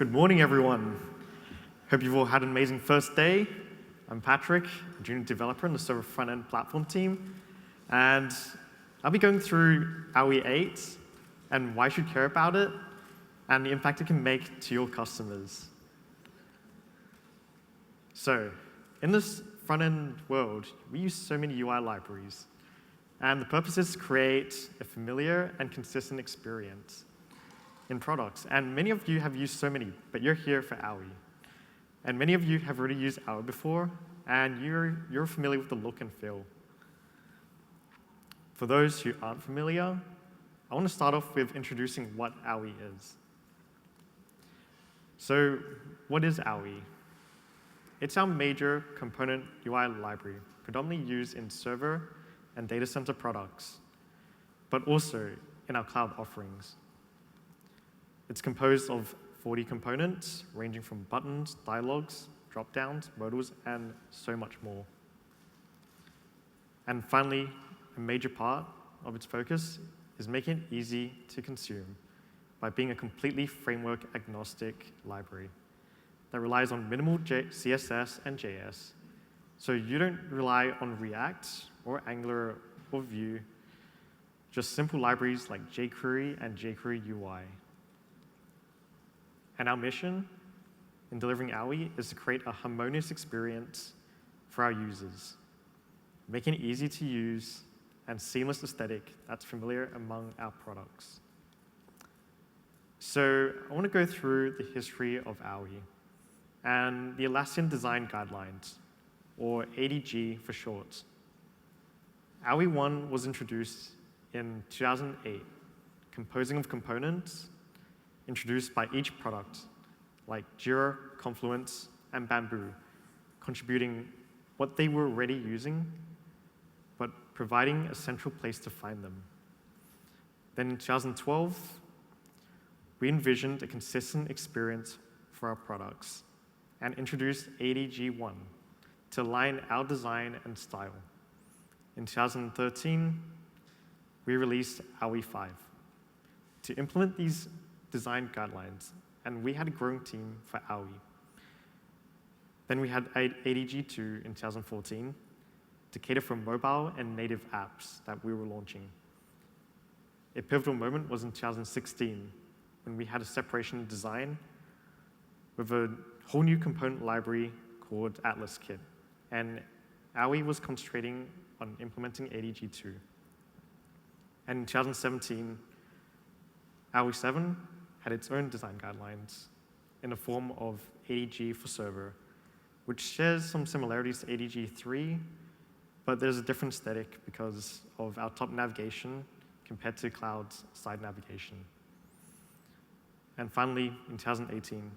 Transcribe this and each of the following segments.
Good morning, everyone. Hope you've all had an amazing first day. I'm Patrick, a junior developer in the Server Frontend Platform team, and I'll be going through AUI 8 and why you should care about it, and the impact it can make to your customers. So, in this front-end world, we use so many UI libraries, and the purpose is to create a familiar and consistent experience in products. And many of you have used so many, but you're here for AUI. And many of you have already used AUI before, and you're familiar with the look and feel. For those who aren't familiar, I want to start off with introducing what AUI is. So, what is AUI? It's our major component UI library, predominantly used in server and data center products, but also in our cloud offerings. It's composed of 40 components, ranging from buttons, dialogues, drop-downs, modals, and so much more. And finally, a major part of its focus is making it easy to consume by being a completely framework-agnostic library that relies on minimal CSS and JS, so you don't rely on React or Angular or Vue, just simple libraries like jQuery and jQuery UI. And our mission in delivering AUI is to create a harmonious experience for our users, making it easy to use and seamless aesthetic that's familiar among our products. So I want to go through the history of AUI and the Atlassian Design Guidelines, or ADG for short. AUI 1 was introduced in 2008, composing of components introduced by each product, like Jira, Confluence, and Bamboo, contributing what they were already using, but providing a central place to find them. Then in 2012, we envisioned a consistent experience for our products and introduced ADG 1 to align our design and style. In 2013, we released AUI 5 to implement these design guidelines, and we had a growing team for AUI. Then we had ADG 2 in 2014 to cater for mobile and native apps that we were launching. A pivotal moment was in 2016 when we had a separation in design with a whole new component library called Atlas Kit, and AUI was concentrating on implementing ADG 2. And in 2017, AUI 7 had its own design guidelines in the form of ADG for server, which shares some similarities to ADG 3, but there's a different aesthetic because of our top navigation compared to cloud's side navigation. And finally, in 2018,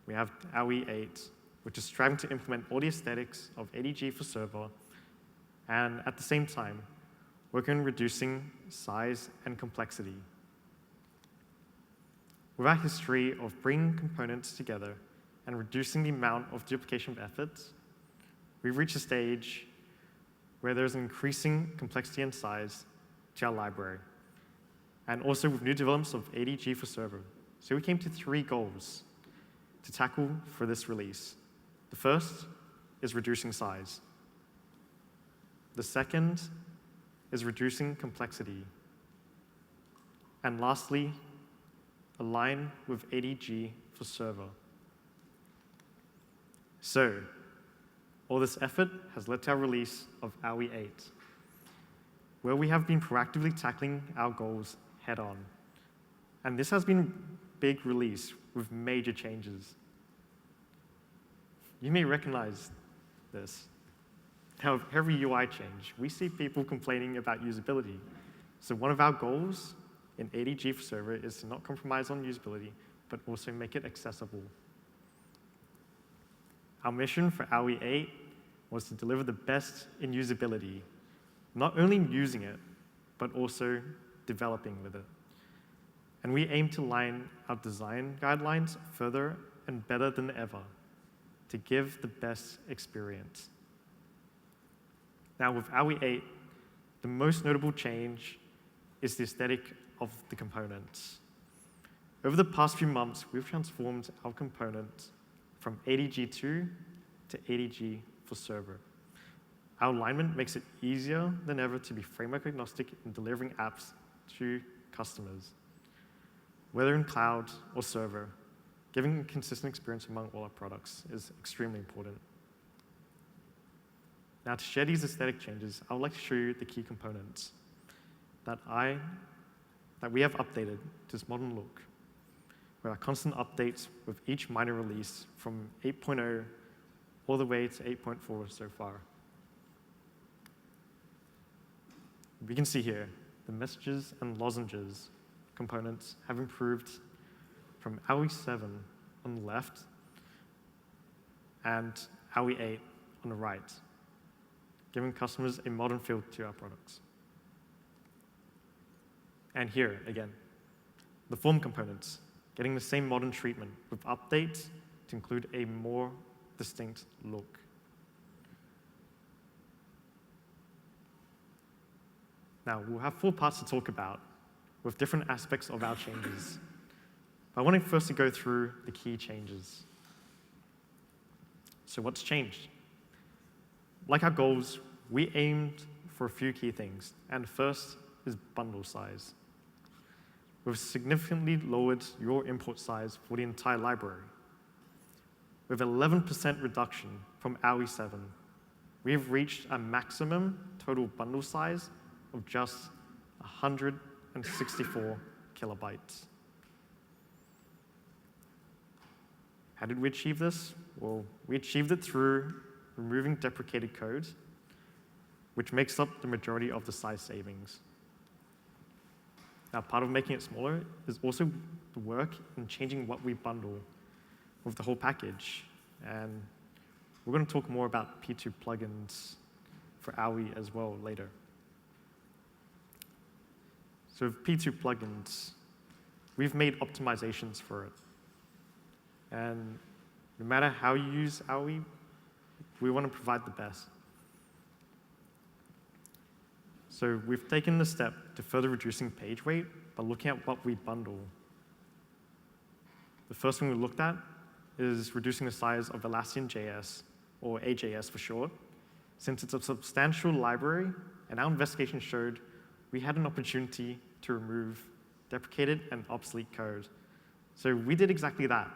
we have AUI 8, which is striving to implement all the aesthetics of ADG for server, and at the same time, working on reducing size and complexity. With our history of bringing components together and reducing the amount of duplication of efforts, we've reached a stage where there's an increasing complexity and size to our library, and also with new developments of ADG for server. So we came to 3 goals to tackle for this release. The first is reducing size. The second is reducing complexity. And lastly, align with ADG for server. So, all this effort has led to our release of AUI 8, where we have been proactively tackling our goals head-on. And this has been a big release with major changes. You may recognize this. Now, every UI change, we see people complaining about usability. So one of our goals in ADG for server is to not compromise on usability, but also make it accessible. Our mission for AUI 8 was to deliver the best in usability, not only using it, but also developing with it. And we aim to line our design guidelines further and better than ever to give the best experience. Now, with AUI 8, the most notable change is the aesthetic of the components. Over the past few months, we've transformed our component from ADG2 to ADG for server. Our alignment makes it easier than ever to be framework agnostic in delivering apps to customers. Whether in cloud or server, giving a consistent experience among all our products is extremely important. Now, to share these aesthetic changes, I would like to show you the key components that we have updated to this modern look, with our constant updates with each minor release from 8.0 all the way to 8.4 so far. We can see here, the messages and lozenges components have improved from AUI 7 on the left and AUI 8 on the right, giving customers a modern feel to our products. And here, again, the form components, getting the same modern treatment with updates to include a more distinct look. Now, we'll have 4 parts to talk about with different aspects of our changes. But I want to firstly go through the key changes. So what's changed? Like our goals, we aimed for a few key things, and first is bundle size. We've significantly lowered your import size for the entire library. With 11% reduction from AUI 7, we have reached a maximum total bundle size of just 164 kilobytes. How did we achieve this? Well, we achieved it through removing deprecated code, which makes up the majority of the size savings. Now, part of making it smaller is also the work in changing what we bundle with the whole package. And we're going to talk more about P2 plugins for AUI as well later. So with P2 plugins, we've made optimizations for it. And no matter how you use AUI, we want to provide the best. So we've taken the step to further reducing page weight by looking at what we bundle. The first thing we looked at is reducing the size of Atlassian JS, or AJS for short, since it's a substantial library, and our investigation showed we had an opportunity to remove deprecated and obsolete code. So we did exactly that.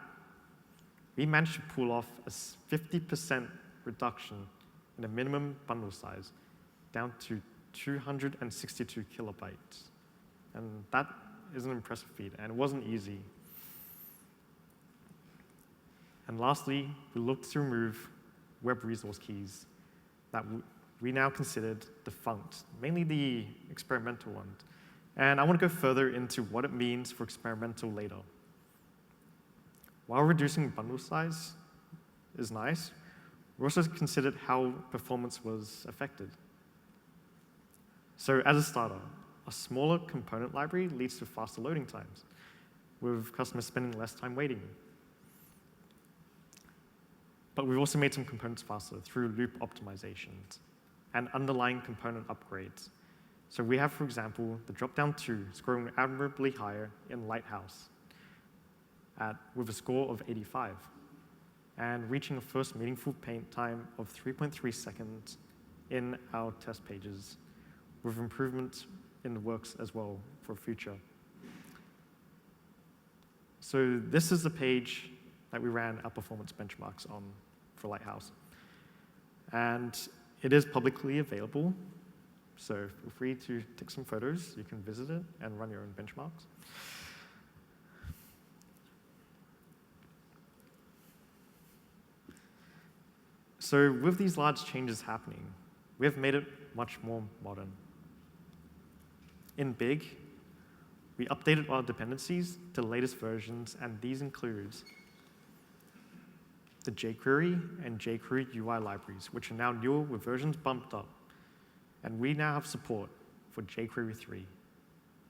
We managed to pull off a 50% reduction in the minimum bundle size, down to 262 kilobytes. And that is an impressive feat, and it wasn't easy. And lastly, we looked to remove web resource keys that we now considered defunct, mainly the experimental ones. And I want to go further into what it means for experimental later. While reducing bundle size is nice, we also considered how performance was affected. So as a starter, a smaller component library leads to faster loading times, with customers spending less time waiting. But we've also made some components faster through loop optimizations and underlying component upgrades. So we have, for example, the drop-down 2 scoring admirably higher in Lighthouse with a score of 85, and reaching a first meaningful paint time of 3.3 seconds in our test pages, with improvements in the works as well for future. So this is the page that we ran our performance benchmarks on for Lighthouse. And it is publicly available, so feel free to take some photos. You can visit it and run your own benchmarks. So with these large changes happening, we have made it much more modern. In Big, we updated our dependencies to the latest versions, and these include the jQuery and jQuery UI libraries, which are now newer with versions bumped up. And we now have support for jQuery 3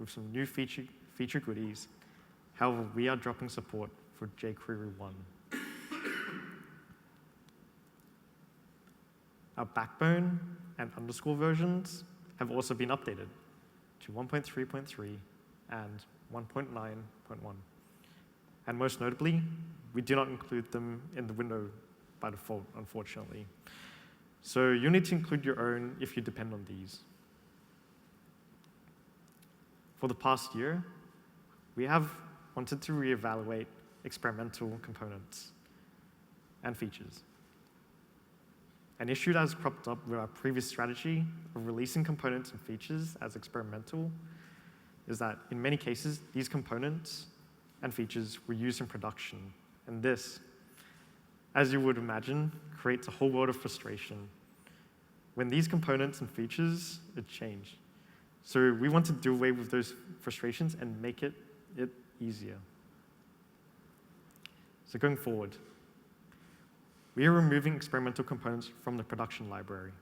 with some new feature goodies. However, we are dropping support for jQuery 1. Our backbone and underscore versions have also been updated to 1.3.3 and 1.9.1. And most notably, we do not include them in the window by default, unfortunately. So you need to include your own if you depend on these. For the past year, we have wanted to reevaluate experimental components and features. An issue that has cropped up with our previous strategy of releasing components and features as experimental is that in many cases, these components and features were used in production. And this, as you would imagine, creates a whole world of frustration when these components and features change. So we want to do away with those frustrations and make it easier. So going forward, we are removing experimental components from the production library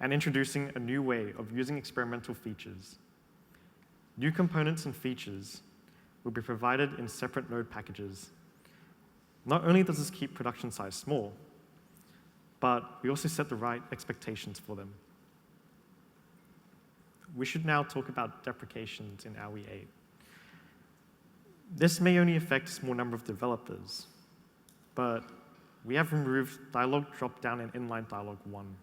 and introducing a new way of using experimental features. New components and features will be provided in separate node packages. Not only does this keep production size small, but we also set the right expectations for them. We should now talk about deprecations in AUI 8. This may only affect a small number of developers, but we have removed dialog dropdown and inline dialog 1.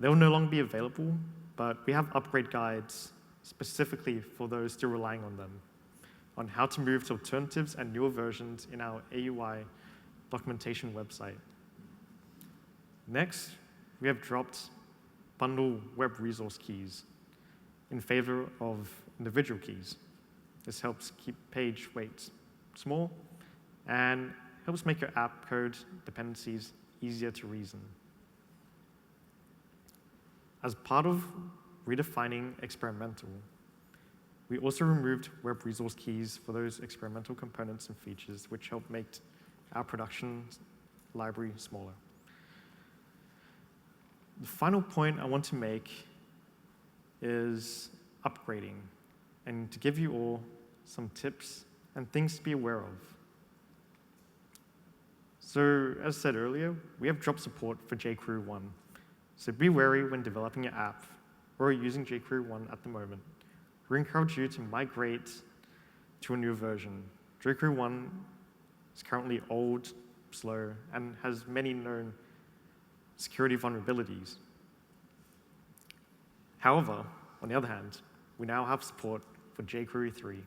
They will no longer be available, but we have upgrade guides specifically for those still relying on them, on how to move to alternatives and newer versions in our AUI documentation website. Next, we have dropped bundle web resource keys in favor of individual keys. This helps keep page weights small and helps make your app code dependencies easier to reason. As part of redefining experimental, we also removed web resource keys for those experimental components and features which help make our production library smaller. The final point I want to make is upgrading, and to give you all some tips and things to be aware of. So, as said earlier, we have dropped support for jQuery 1. So be wary when developing your app or using jQuery 1 at the moment. We encourage you to migrate to a new version. jQuery 1 is currently old, slow, and has many known security vulnerabilities. However, on the other hand, we now have support for jQuery 3,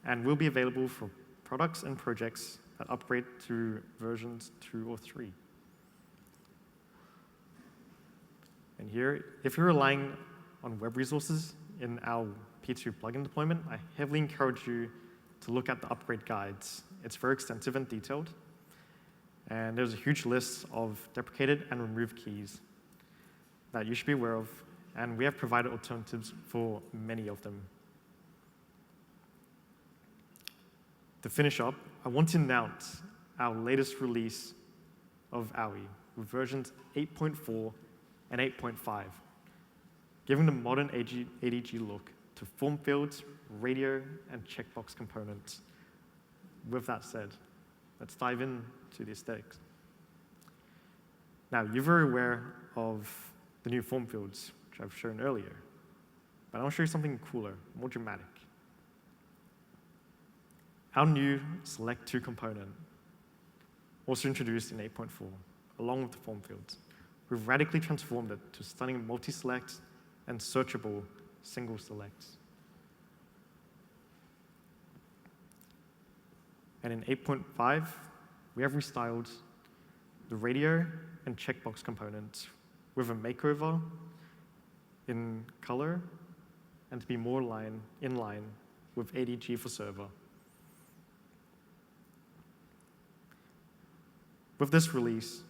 and will be available for products and projects that upgrade to versions 2 or 3. And here, if you're relying on web resources in our P2 plugin deployment, I heavily encourage you to look at the upgrade guides. It's very extensive and detailed, and there's a huge list of deprecated and removed keys that you should be aware of, and we have provided alternatives for many of them. To finish up, I want to announce our latest release of AUI with versions 8.4 and 8.5, giving the modern ADG look to form fields, radio, and checkbox components. With that said, let's dive into the aesthetics. Now, you're very aware of the new form fields, which I've shown earlier, but I want to show you something cooler, more dramatic. Our new Select To component, also introduced in 8.4, along with the form fields. We've radically transformed it to stunning multi-select and searchable single selects. And in 8.5, we have restyled the radio and checkbox components with a makeover in color and to be more in line with ADG for server. With this release,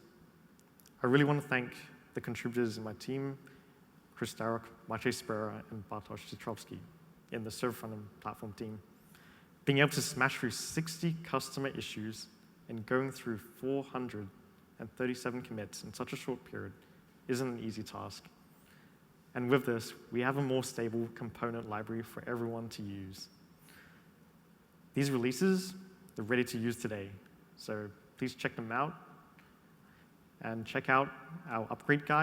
I really want to thank the contributors in my team, Chris Darroch, Maciej Spera, and Bartosz Citrowski in the Server Frontend Platform team. Being able to smash through 60 customer issues and going through 437 commits in such a short period isn't an easy task. And with this, we have a more stable component library for everyone to use. These releases, they're ready to use today, so please check them out and check out our upgrade guide.